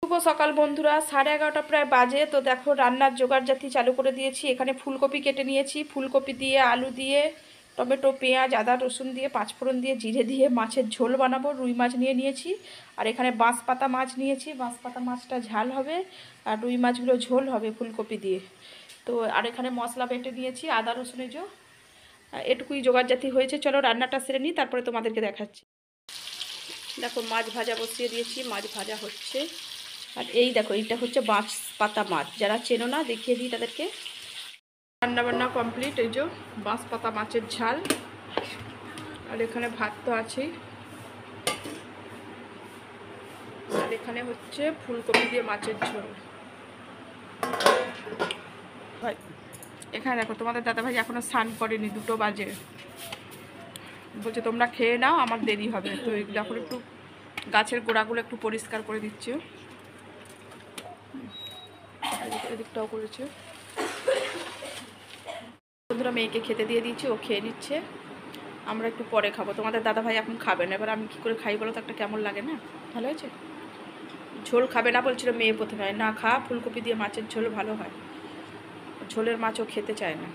শুভ সকাল বন্ধুরা, 11:30 প্রায় বাজে। তো দেখো রান্নার জোগাড়জাতি চালু করে দিয়েছি। এখানে ফুলকপি কেটে নিয়েছি, ফুলকপি দিয়ে আলু দিয়ে টমেটো পেঁয়াজ আদা রসুন দিয়ে পাঁচফোড়ন দিয়ে জিরে দিয়ে মাছের ঝোল বানাবো। রুই মাছ নিয়ে নিয়েছি, আর এখানে বাঁশপাতা মাছ নিয়েছি। বাঁশপাতা মাছটা ঝাল হবে আর রুই মাছগুলো ঝোল হবে ফুলকপি দিয়ে। তো আর এখানে মশলা বেটে নিয়েছি, আদা রসুনের এটুকুই জোগাড়জাতি হয়েছে। চলো রান্নাটা সেরে নিই, তারপরে তোমাদেরকে দেখাচ্ছি। দেখো মাছ ভাজা বসিয়ে দিয়েছি, মাছ ভাজা হচ্ছে। আর এই দেখো এইটা হচ্ছে বাঁশপাতা মাছ, যারা চেনো না দেখিয়ে দিই তাদেরকে। রান্নাবান্না কমপ্লিট। এই যে বাঁশপাতা মাছের ঝাল, আর এখানে ভাত তো আছেই, আর এখানে হচ্ছে ফুলকপি দিয়ে মাছের ঝোল। এখানে দেখো তোমাদের দাদাভাই এখনো স্নান করেনি, 2টো বাজে। বলছে তোমরা খেয়ে নাও, আমার দেরি হবে। তো এগুলো এখন একটু গাছের গোড়াগুলো একটু পরিষ্কার করে দিচ্ছি। এদিকটাও করেছে। বন্ধুরা মেয়েকে খেতে দিয়ে দিয়েছি, ও খেয়ে নিচ্ছে। আমরা একটু পরে খাবো। তোমাদের দাদাভাই এখন খাবে না, এবার আমি কী করে খাই বলো তো? একটা কেমন লাগে না? ভালো হয়েছে? ঝোল খাবে না বলছিল মেয়ে প্রথমে, না খা, ফুলকপি দিয়ে মাছের ঝোল ভালো হয়। ঝোলের মাছও খেতে চায় না।